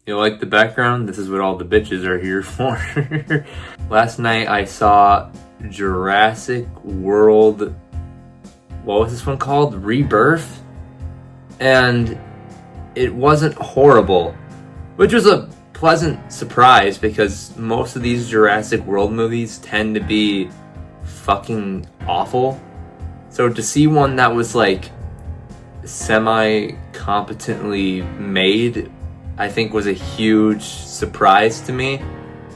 You like the background? This is what all the bitches are here for. Last night I saw Jurassic World, what was this one called? Rebirth? And it wasn't horrible, which was a pleasant surprise because most of these Jurassic World movies tend to be fucking awful. So to see one that was like semi-competently made, I think was a huge surprise to me.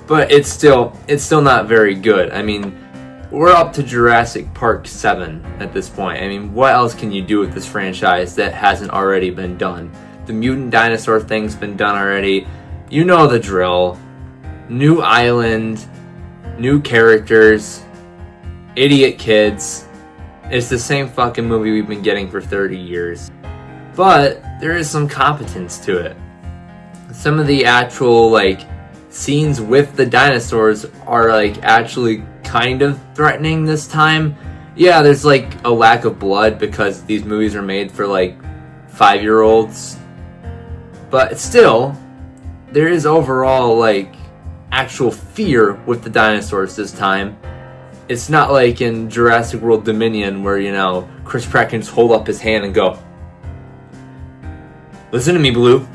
But it's still not very good. I mean, we're up to Jurassic Park 7 at this point. I mean, what else can you do with this franchise that hasn't already been done? The mutant dinosaur thing's been done already. You know the drill. New island, new characters, idiot kids. It's the same fucking movie we've been getting for 30 years. But there is some competence to it. Some of the actual, like, scenes with the dinosaurs are, like, actually kind of threatening this time. Yeah, there's, like, a lack of blood because these movies are made for, like, 5-year-olds. But still, there is overall, like, actual fear with the dinosaurs this time. It's not like in Jurassic World Dominion where, you know, Chris Pratt can just hold up his hand and go, "Listen to me, Blue.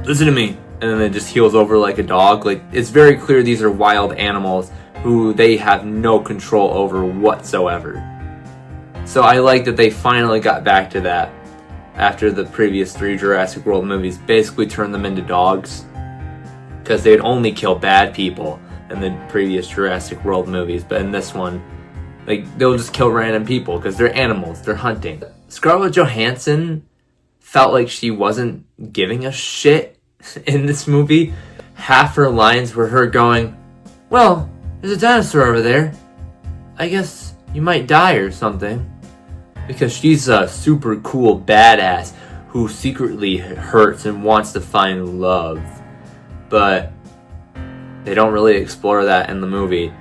Listen to me." And then it just heals over like a dog. Like, it's very clear these are wild animals who they have no control over whatsoever. So I like that they finally got back to that after the previous 3 Jurassic World movies basically turned them into dogs. Because they'd only kill bad people in the previous Jurassic World movies. But in this one, like, they'll just kill random people because they're animals. They're hunting. Scarlett Johansson felt like she wasn't giving a shit in this movie. Half her lines were her going, "Well, there's a dinosaur over there. I guess you might die or something." Because she's a super cool badass who secretly hurts and wants to find love. But they don't really explore that in the movie.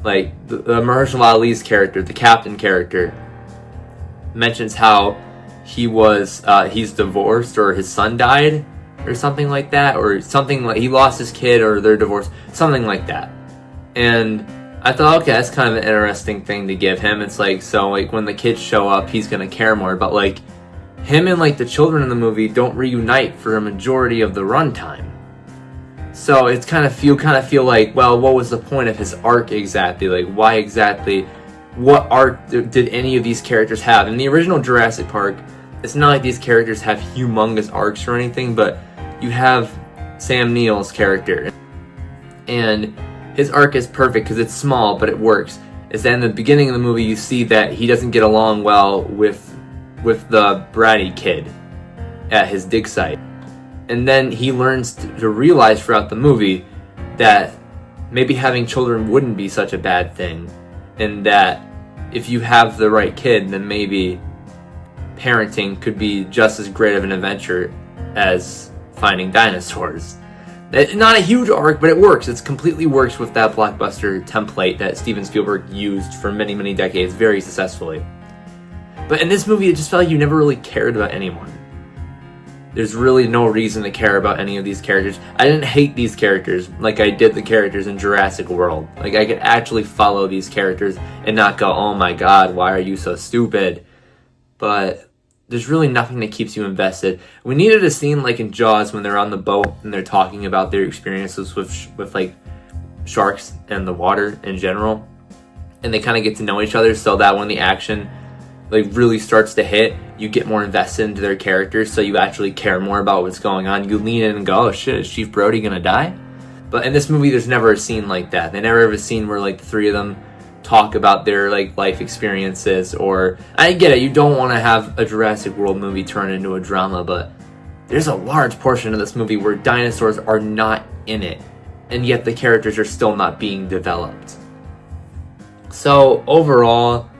Like, the Mahershala Ali's character, the captain character, mentions how he's divorced or his son died or something like that, or something like he lost his kid or they're divorced, something like that. And I thought, okay, that's kind of an interesting thing to give him. It's like, so like when the kids show up, he's gonna care more. But like him and like the children in the movie don't reunite for a majority of the runtime. So it's kind of feel like, well, what was the point of his arc exactly? Like, why exactly? What arc did any of these characters have? In the original Jurassic Park, it's not like these characters have humongous arcs or anything, but you have Sam Neill's character, and his arc is perfect because it's small, but it works. Is that in the beginning of the movie, you see that he doesn't get along well with the bratty kid at his dig site. And then he learns to realize throughout the movie that maybe having children wouldn't be such a bad thing. And that if you have the right kid, then maybe parenting could be just as great of an adventure as finding dinosaurs. Not a huge arc, but it works. It completely works with that blockbuster template that Steven Spielberg used for many, many decades very successfully. But in this movie, it just felt like you never really cared about anyone. There's really no reason to care about any of these characters. I didn't hate these characters like I did the characters in Jurassic World. Like, I could actually follow these characters and not go, "Oh my god, why are you so stupid?" But there's really nothing that keeps you invested. We needed a scene like in Jaws when they're on the boat and they're talking about their experiences with like sharks and the water in general. And they kind of get to know each other so that when the action like really starts to hit, you get more invested into their characters, so you actually care more about what's going on. You lean in and go, "Oh shit, is Chief Brody gonna die?" But in this movie, there's never a scene like that. They never have a scene where like the three of them talk about their like life experiences. Or I get it, you don't want to have a Jurassic World movie turn into a drama, but there's a large portion of this movie where dinosaurs are not in it, and yet the characters are still not being developed. So overall,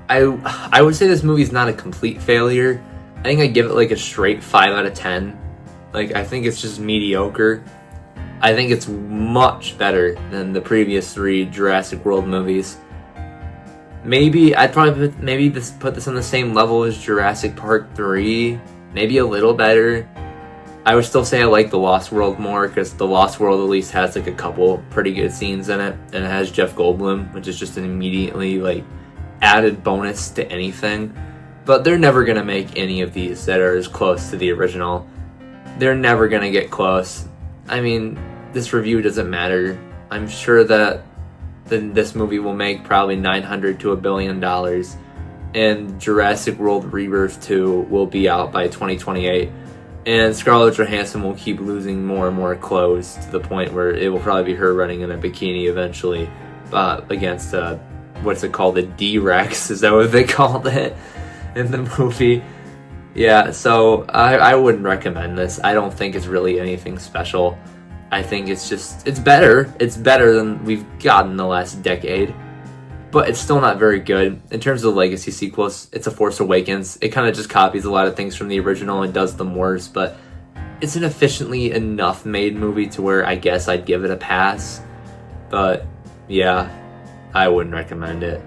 I would say this movie's not a complete failure. I think I give it like a straight 5 out of 10. Like, I think it's just mediocre. I think it's much better than the previous 3 Jurassic World movies. Maybe I'd probably put this on the same level as Jurassic Park 3. Maybe a little better. I would still say I like The Lost World more, because The Lost World at least has like a couple pretty good scenes in it, and it has Jeff Goldblum, which is just an immediately like added bonus to anything. But they're never gonna make any of these that are as close to the original. They're never gonna get close. I mean, this review doesn't matter. I'm sure that this movie will make probably $900 to $1 billion, and Jurassic World Rebirth 2 will be out by 2028, and Scarlett Johansson will keep losing more and more clothes to the point where it will probably be her running in a bikini eventually against what's it called, the D-Rex? Is that what they called it in the movie? Yeah, so I wouldn't recommend this. I don't think it's really anything special. I think it's better. It's better than we've gotten the last decade, but it's still not very good. In terms of legacy sequels, it's a Force Awakens. It kind of just copies a lot of things from the original and does them worse, but it's an efficiently enough made movie to where I guess I'd give it a pass. But yeah, I wouldn't recommend it.